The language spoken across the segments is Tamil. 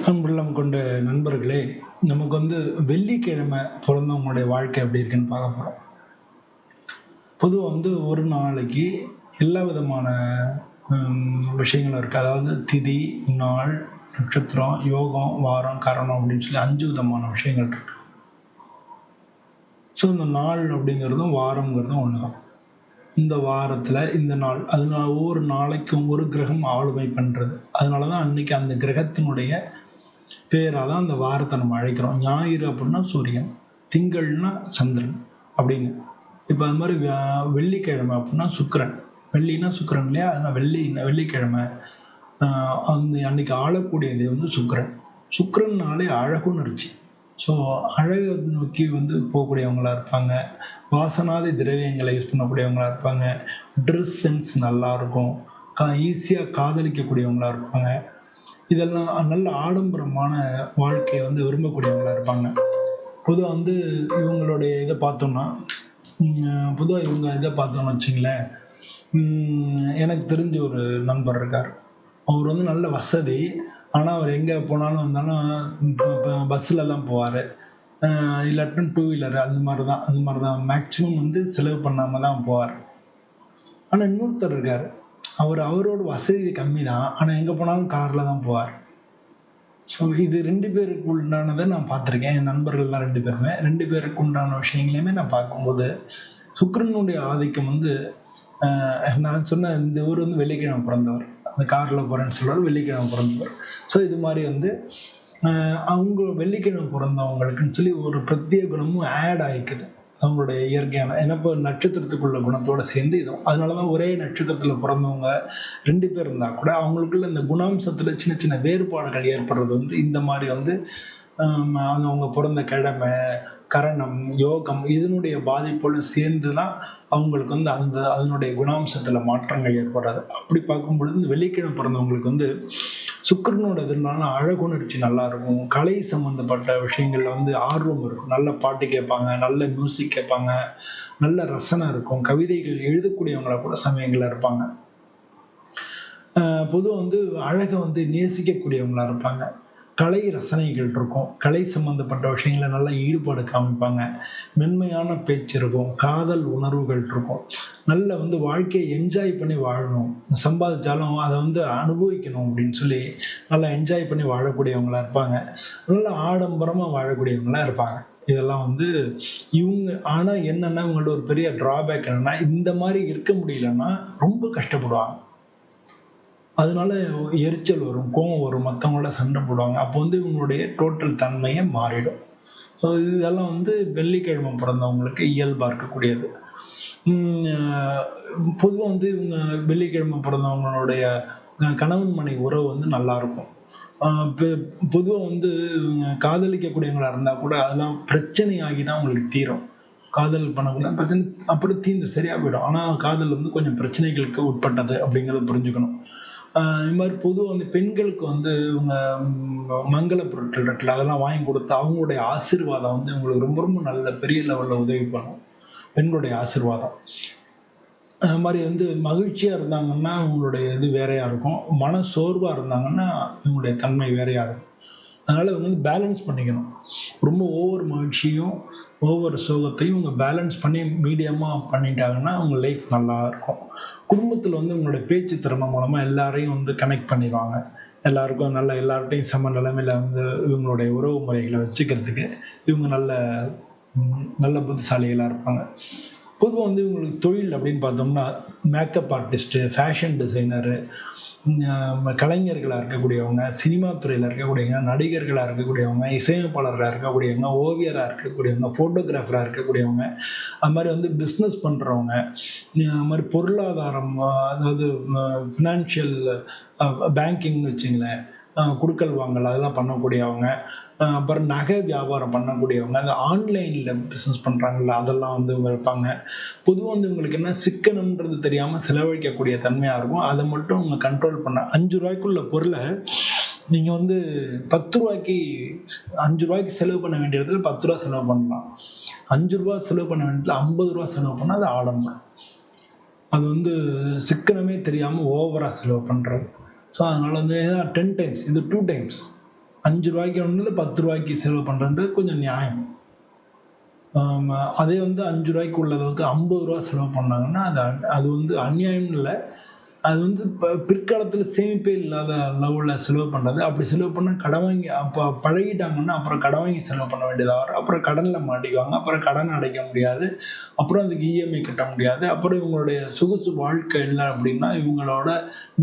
அன்புள்ளம் கொண்ட நண்பர்களே, நமக்கு வெள்ளிக்கிழமை பொறந்தவங்களுடைய வாழ்க்கை எப்படி இருக்குன்னு பார்க்க போறோம். பொதுவா ஒரு நாளைக்கு எல்லா விதமான விஷயங்களும் இருக்கு. அதாவது திதி, நாள், நட்சத்திரம், யோகம், வாரம், கரணம் அப்படின்னு சொல்லி 5 விதமான விஷயங்கள் இருக்கு. ஸோ இந்த நாள் அப்படிங்கிறதும், வாரம்ங்கிறதும் ஒண்ணுதான். இந்த வாரத்துல இந்த நாள், அதனால ஒவ்வொரு நாளைக்கும் ஒரு கிரகம் ஆளுமை பண்றது. அதனால தான் அன்னைக்கு அந்த கிரகத்தினுடைய பேரா தான் அந்த வாரத்தை நம்ம அழைக்கிறோம். ஞாயிறு அப்படின்னா சூரியன், திங்கள்னா சந்திரன் அப்படின்னு. இப்போ அது மாதிரி வெள்ளிக்கிழமை அப்படின்னா சுக்கிரன். வெள்ளினா சுக்கிரன் இல்லையா? அதனால் வெள்ளிக்கிழமை அன்னைக்கு ஆளக்கூடியது சுக்கிரன். சுக்கிரன்னாலே அழகுணர்ச்சி. ஸோ அழகை நோக்கி போகக்கூடியவங்களா இருப்பாங்க. வாசனாதி திரவியங்களை யூஸ் பண்ணக்கூடியவங்களா இருப்பாங்க. ட்ரெஸ் சென்ஸ் நல்லா இருக்கும். ஈஸியாக காதலிக்கக்கூடியவங்களா இருப்பாங்க. இதெல்லாம் நல்ல ஆடம்பரமான வாழ்க்கையை விரும்பக்கூடியவங்களா இருப்பாங்க. பொதுவாக இவங்களுடைய இதை பார்த்தோம்னா பொதுவாக இவங்க இதை பார்த்தோம்னு வச்சுங்களேன், எனக்கு தெரிஞ்ச ஒரு நண்பர் இருக்கார். அவர் நல்ல வசதி. ஆனால் அவர் எங்கே போனாலும் வந்தாலும் பஸ்ஸில் தான் போவார். இல்லாட்டும் டூ வீலர் அந்த மாதிரி தான் மேக்சிமம் செலவு பண்ணாமல் தான் போவார். ஆனால் இன்னொருத்தர் இருக்கார். அவரோட வசதி கம்மி தான். ஆனால் எங்கே போனாலும் காரில் தான் போவார். ஸோ இது 2 பேருக்கு உண்டானதை நான் பார்த்துருக்கேன். என் நண்பர்கள் தான் 2 பேருமே. 2 பேருக்கு உண்டான விஷயங்களையுமே நான் பார்க்கும்போது சுக்கிரனுடைய ஆதிக்கம் நான் சொன்ன இந்த ஊர் வெள்ளிக்கிழமை பிறந்தவர். அந்த காரில் போகிறேன்னு சொல்லுவார், வெள்ளிக்கிழமை பிறந்தவர். ஸோ இது மாதிரி அவங்க வெள்ளிக்கிழமை பிறந்தவங்களுக்குன்னு சொல்லி ஒரு பிரத்யேக குணமும் ஆட் ஆகிக்குது அவங்களுடைய இயற்கையான. ஏன்னா இப்போ நட்சத்திரத்துக்குள்ள குணத்தோட சேர்ந்து இதுவும். அதனால தான் ஒரே நட்சத்திரத்தில் பிறந்தவங்க 2 பேர் இருந்தால் கூட அவங்களுக்குள்ள இந்த குணாம்சத்தில் சின்ன சின்ன வேறுபாடுகள் ஏற்படுறது இந்த மாதிரி அவங்க பிறந்த கிழமை, கரணம், யோகம் இதனுடைய பாதிப்போடு சேர்ந்து தான் அவங்களுக்கு அதனுடைய குணாம்சத்துல மாற்றங்கள் ஏற்படாது. அப்படி பார்க்கும் பொழுது இந்த வெள்ளிக்கிழமை பிறந்தவங்களுக்கு சுக்கிரனோட இதனால அழகுணர்ச்சி நல்லா இருக்கும். கலை சம்பந்தப்பட்ட விஷயங்கள்ல ஆர்வம் இருக்கும். நல்ல பாட்டு கேட்பாங்க, நல்ல மியூசிக் கேட்பாங்க, நல்ல ரசனை இருக்கும். கவிதைகள் எழுதக்கூடியவங்களா கூட சமயங்கள்ல இருப்பாங்க. பொதுவாக அழகை நேசிக்கக்கூடியவங்களா இருப்பாங்க. கலை ரசனைகள் இருக்கும். கலை சம்பந்தப்பட்ட விஷயங்கள நல்லா ஈடுபாடு காமிப்பாங்க. மென்மையான பேச்சு இருக்கும். காதல் உணர்வுகள் இருக்கும். நல்ல வாழ்க்கையை என்ஜாய் பண்ணி வாழணும். சம்பாதிச்சாலும் அதை அனுபவிக்கணும் அப்படின்னு சொல்லி நல்லா என்ஜாய் பண்ணி வாழக்கூடியவங்களா இருப்பாங்க. நல்லா ஆடம்பரமா வாழக்கூடியவங்களா இருப்பாங்க. இதெல்லாம் இவங்க. ஆனால் என்னன்னா இவங்களோட ஒரு பெரிய டிராபேக் என்னன்னா, இந்த மாதிரி இருக்க முடியலன்னா ரொம்ப கஷ்டப்படுவாங்க. அதனால எரிச்சல் வரும், கோவம் வரும், மற்றவங்களோட சண்டை போடுவாங்க. அப்போ இவங்களுடைய டோட்டல் தன்மையை மாறிடும். ஸோ இதெல்லாம் வெள்ளிக்கிழமை பிறந்தவங்களுக்கு இயல்பாக இருக்கக்கூடியது. பொதுவாக இவங்க வெள்ளிக்கிழமை பிறந்தவங்களுடைய கணவன் மனைவி உறவு நல்லா இருக்கும். பொதுவாக இவங்க காதலிக்கக்கூடியவங்களா இருந்தால் கூட அதெல்லாம் பிரச்சனையாகி தான் உங்களுக்கு தீரும். காதல் பண்ணக்கூட பிரச்சனை அப்படி தீர்ந்து சரியாக போயிடும். ஆனால் காதல் கொஞ்சம் பிரச்சனைகளுக்கு உட்பட்டது அப்படிங்கிறத புரிஞ்சுக்கணும். இது மாதிரி பொதுவாக பெண்களுக்கு இவங்க மங்கள பொருட்கள் இருக்குல்ல, அதெல்லாம் வாங்கி கொடுத்து அவங்களுடைய ஆசீர்வாதம் இவங்களுக்கு ரொம்ப ரொம்ப நல்ல பெரிய லெவலில் உதவி பண்ணும். பெண்களுடைய ஆசீர்வாதம். அது மாதிரி மகிழ்ச்சியாக இருந்தாங்கன்னா இவங்களுடைய இது வேறையாக இருக்கும். மன சோர்வாக இருந்தாங்கன்னா இவங்களுடைய தன்மை வேறையாக இருக்கும். அதனால் பேலன்ஸ் பண்ணிக்கணும். ரொம்ப ஓவர் மகிழ்ச்சியும் ஓவர் சோகத்தையும் இவங்க பேலன்ஸ் பண்ணி மீடியமாக பண்ணிட்டாங்கன்னா அவங்க லைஃப் நல்லா இருக்கும். குடும்பத்தில் உங்களோட பேச்சு திறமை மூலமாக எல்லாரையும் கனெக்ட் பண்ணிடுவாங்க. எல்லாருக்கும் எல்லார்ட்டையும் சம நிலைமையில் இவங்களுடைய உறவு முறைகளை வச்சுக்கிறதுக்கு இவங்க நல்ல புத்திசாலிகளாக இருப்பாங்க. பொதுவாக இவங்களுக்கு தொழில் அப்படின்னு பார்த்தோம்னா மேக்கப் ஆர்டிஸ்ட்டு, ஃபேஷன் டிசைனரு, கலைஞர்களாக இருக்கக்கூடியவங்க, சினிமா துறையில் இருக்கக்கூடியவங்க, நடிகர்களாக இருக்கக்கூடியவங்க, இசையமைப்பாளர்களாக இருக்கக்கூடியவங்க, ஓவியராக இருக்கக்கூடியவங்க, ஃபோட்டோகிராஃபராக இருக்கக்கூடியவங்க, அது மாதிரி பிஸ்னஸ் பண்ணுறவங்க, அது மாதிரி பொருளாதாரம், அதாவது ஃபினான்ஷியல் பேங்கிங்னு வச்சுங்களேன், குடுக்கல் வாங்கல் அதெல்லாம் பண்ணக்கூடியவங்க, அப்புறம் நகை வியாபாரம் பண்ணக்கூடியவங்க, அந்த ஆன்லைனில் பிஸ்னஸ் பண்ணுறாங்கல்ல அதெல்லாம் இவங்க இருப்பாங்க. பொதுவாக இவங்களுக்கு என்ன சிக்கனம்ன்றது தெரியாமல் செலவழிக்கக்கூடிய தன்மையாக இருக்கும். அதை மட்டும் அவங்க கண்ட்ரோல் பண்ண 5 ரூபாய்க்குள்ள பொருளை நீங்கள் 10 ரூபாய்க்கு 5 ரூபாய்க்கு செலவு பண்ண வேண்டிய இடத்துல 10 ரூபா செலவு பண்ணலாம். 5 ரூபா செலவு பண்ண வேண்டியதுல 50 ரூபா செலவு பண்ணால் அது ஆடம்பரம். அது சிக்கனமே தெரியாமல் ஓவராக செலவு பண்ணுறது. ஸோ அதனால் 10 டைம்ஸ் இது 2 டைம்ஸ் ரூ. 5 10 செலவு பண்ணுறது கொஞ்சம் நியாயம். அதே வந்து ரூ. 5 உள்ளதுக்கு ரூ. 50 செலவு பண்ணாங்கன்னா அது வந்து அநியாயம் இல்லை. அது வந்து பிற்காலத்தில் சேமிப்பே இல்லாத லெவலில் செலவு பண்ணுறது. அப்படி செலவு பண்ணால் கடன் வாங்கி அப்போ பழகிட்டாங்கன்னா அப்புறம் கடன் வாங்கி செலவு பண்ண வேண்டியதாக வரும். அப்புறம் கடனில் மாட்டிக்குவாங்க. அப்புறம் கடன் அடைக்க முடியாது. அப்புறம் அதுக்கு இஎம்ஐ கட்ட முடியாது. அப்புறம் இவங்களுடைய சொகுசு வாழ்க்கை இல்லை அப்படின்னா இவங்களோட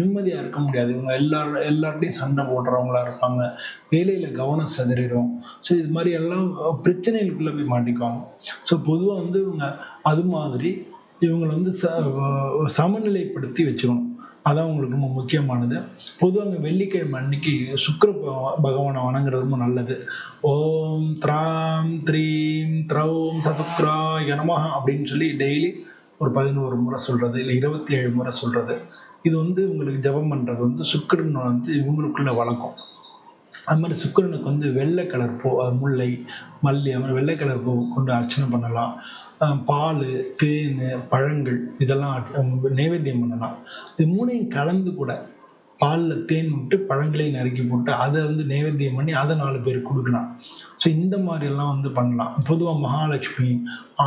நிம்மதியாக இருக்க முடியாது. இவங்க எல்லார்ட்டையும் சண்டை போடுறவங்களா இருப்பாங்க. வேலையில் கவனம் சிதறிடும். ஸோ இது மாதிரி எல்லாம் பிரச்சனைகளுக்குள்ளே போய் மாட்டிக்குவாங்க. ஸோ பொதுவாக வந்து இவங்க அது மாதிரி இவங்களை வந்து சமநிலைப்படுத்தி வச்சுக்கணும். அதான் உங்களுக்கு ரொம்ப முக்கியமானது. பொதுவாக வெள்ளிக்கிழமை அன்னைக்கு சுக்கிர பகவானை வணங்குறது ரொம்ப நல்லது. ஓம் த்ராம் த்ரீம் த்ரௌம் சசுக்ராய நமஹ அப்படின்னு சொல்லி டெய்லி ஒரு 11 முறை சொல்றது, இல்லை 27 முறை சொல்றது. இது வந்து உங்களுக்கு ஜபம் பண்றது வந்து சுக்கிரன் வந்து இவங்களுக்குள்ள வழக்கம். அது மாதிரி சுக்கிரனுக்கு வந்து வெள்ளை கலர் பூ, முல்லை, மல்லி, அது மாதிரி வெள்ளை கலர் பூ கொண்டு அர்ச்சனை பண்ணலாம். பால், தேன், பழங்கள் இதெல்லாம் நைவேத்தியம் பண்ணலாம். இது மூணையும் கலந்து கூட பாலில் தேன் விட்டு பழங்களையும் நறுக்கி போட்டு அதை வந்து நைவேத்தியம் பண்ணி அதை 4 பேருக்கு கொடுக்கலாம். ஸோ இந்த மாதிரியெல்லாம் வந்து பண்ணலாம். பொதுவாக மகாலட்சுமி,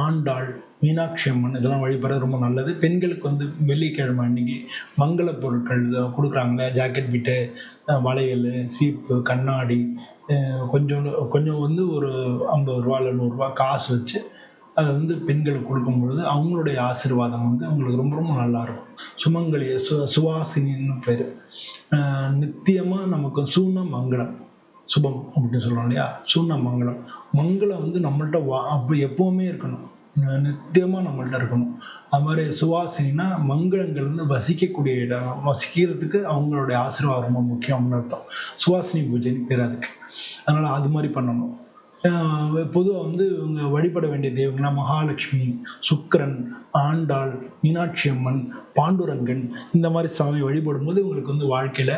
ஆண்டாள், மீனாட்சி அம்மன் இதெல்லாம் வழிபடுறது ரொம்ப நல்லது. பெண்களுக்கு வந்து வெள்ளிக்கிழமை அன்னைக்கு மங்கள பொருட்கள் கொடுக்குறாங்களே, ஜாக்கெட் பிட்டு, வளையல், சீப்பு, கண்ணாடி, கொஞ்சம் வந்து ஒரு ரூ. 50 இல்லை ரூ. 100 காசு வச்சு அதை வந்து பெண்களுக்கு கொடுக்கும் பொழுது அவங்களுடைய ஆசீர்வாதம் வந்து அவங்களுக்கு ரொம்ப ரொம்ப நல்லாயிருக்கும். சுமங்கலி, சுவாசினின்னு பேர். நித்தியமாக நமக்கு சூன மங்களம், சுபம் அப்படின்னு சொல்கிறோம் இல்லையா, சூன மங்களம். மங்களம் வந்து நம்மள்ட்ட அப்படி எப்போவுமே இருக்கணும், நித்தியமாக நம்மள்ட்ட இருக்கணும். அது மாதிரி சுவாசினா மங்களங்கள் வந்து வசிக்கக்கூடிய இடம், வசிக்கிறதுக்கு அவங்களுடைய ஆசீர்வாதம் ரொம்ப முக்கியம்னு அர்த்தம். சுவாசினி பூஜைன்னு பேர் அதுக்கு. அதனால் அது மாதிரி பண்ணணும். பொதுவாக வந்து இவங்க வழிபட வேண்டிய தெய்வங்கள்னா மகாலட்சுமி, சுக்கிரன், ஆண்டாள், மீனாட்சி அம்மன், பாண்டுரங்கன், இந்த மாதிரி சாமி வழிபடும்போது உங்களுக்கு வந்து வாழ்க்கையில்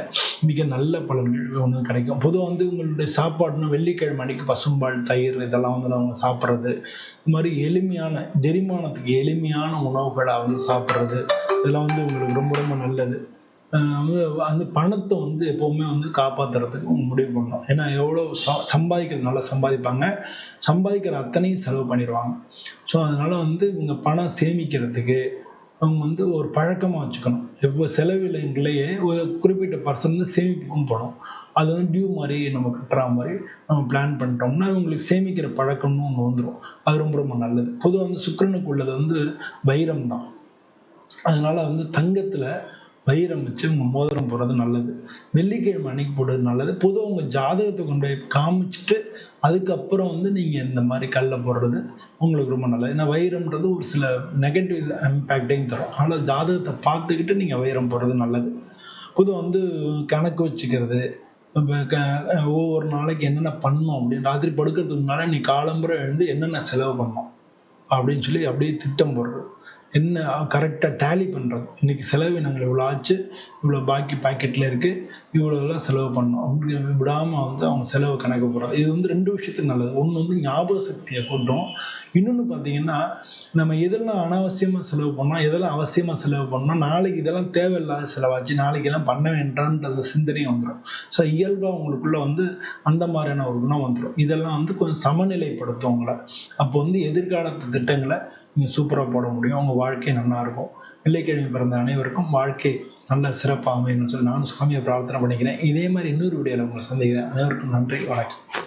மிக நல்ல பலன்கள் ஒன்று கிடைக்கும். பொதுவாக வந்து உங்களுடைய சாப்பாடுனா வெள்ளிக்கிழமை அன்னைக்கு பசும்பால், தயிர் இதெல்லாம் வந்து அவங்க சாப்பிட்றது, இது மாதிரி எளிமையான ஜெரிமானத்துக்கு எளிமையான உணவுகளை வந்து சாப்பிட்றது, இதெல்லாம் வந்து உங்களுக்கு ரொம்ப ரொம்ப நல்லது. அந்த பணத்தை வந்து எப்போவுமே வந்து காப்பாற்றுறதுக்கு முடிவு பண்ணணும். ஏன்னா எவ்வளோ சம்பாதிக்கிறது நல்லா சம்பாதிப்பாங்க, சம்பாதிக்கிற அத்தனையும் செலவு பண்ணிடுவாங்க. ஸோ அதனால் வந்து இவங்க பணம் சேமிக்கிறதுக்கு அவங்க வந்து ஒரு பழக்கமாக வச்சுக்கணும். எப்போ செலவினங்களையே ஒரு குறிப்பிட்ட பர்சன்ட் வந்து சேமிப்புக்கும் போகணும். அது வந்து டியூ மாதிரி நம்ம கட்டுற மாதிரி நம்ம பிளான் பண்ணிட்டோம்னா இவங்களுக்கு சேமிக்கிற பழக்கம்னு ஒன்று வந்துடும். அது ரொம்ப ரொம்ப நல்லது. பொதுவாக வந்து சுக்கிரனுக்கு உள்ளது வந்து வைரம் தான். அதனால வந்து தங்கத்தில் வைரம் வச்சு உங்க மோதிரம் போடுறது நல்லது. வெள்ளிக்கிழமை அன்னைக்கு போடுறது நல்லது. பொதுவாக உங்கள் ஜாதகத்தை கொண்டு போய் காமிச்சிட்டு அதுக்கப்புறம் வந்து நீங்கள் இந்த மாதிரி கல்லை போடுறது உங்களுக்கு ரொம்ப நல்லது. ஏன்னா வைரம்ன்றது ஒரு சில நெகட்டிவ் இம்பேக்டையும் தரும். அதனால் ஜாதகத்தை பார்த்துக்கிட்டு நீங்கள் வைரம் போடுறது நல்லது. பொதுவாக வந்து கணக்கு வச்சுக்கிறது, ஒவ்வொரு நாளைக்கு என்னென்ன பண்ணணும் அப்படின்னு ராத்திரி படுக்கிறதுக்கு முன்னாடி நீ காலம்புரை எழுந்து என்னென்ன செலவு பண்ணணும் அப்படின்னு சொல்லி அப்படியே திட்டம் போடுறது, என்ன கரெக்டாக டேலி பண்ணுறது. இன்றைக்கி செலவினங்கள் இவ்வளோ ஆச்சு, இவ்வளோ பாக்கி பாக்கெட்டில் இருக்குது, இவ்வளோலாம் செலவு பண்ணணும் அப்படின்னு விடாமல் வந்து அவங்க செலவு கணக்கு போடுறது. இது வந்து 2 விஷயத்துக்கு நல்லது. ஒன்று வந்து ஞாபக சக்தியை கூட்டும். இன்னொன்று பார்த்தீங்கன்னா நம்ம எதெல்லாம் அனாவசியமாக செலவு பண்ணோம், எதெல்லாம் அவசியமாக செலவு பண்ணோம், நாளைக்கு இதெல்லாம் தேவையில்லாத செலவாச்சு, நாளைக்கு எல்லாம் பண்ண வேண்டான்ற சிந்தனையும் வந்துடும். ஸோ இயல்பாக அவங்களுக்குள்ள வந்து அந்த மாதிரியான ஒரு குணம் வந்துடும். இதெல்லாம் வந்து கொஞ்சம் சமநிலைப்படுத்தும் அவங்கள. அப்போ வந்து எதிர்காலத்து திட்டங்களை நீங்கள் சூப்பராக போட முடியும். உங்கள் வாழ்க்கை நல்லாயிருக்கும். வெள்ளிக்கிழமை பிறந்த அனைவருக்கும் வாழ்க்கை நல்ல சிறப்பாக அமையணும்னு சொல்லி நானும் சுவாமியை பிரார்த்தனை பண்ணிக்கிறேன். இதே மாதிரி இன்னொரு வீடியோவில் உங்களை சந்திக்கிறேன். அனைவருக்கும் நன்றி, வணக்கம்.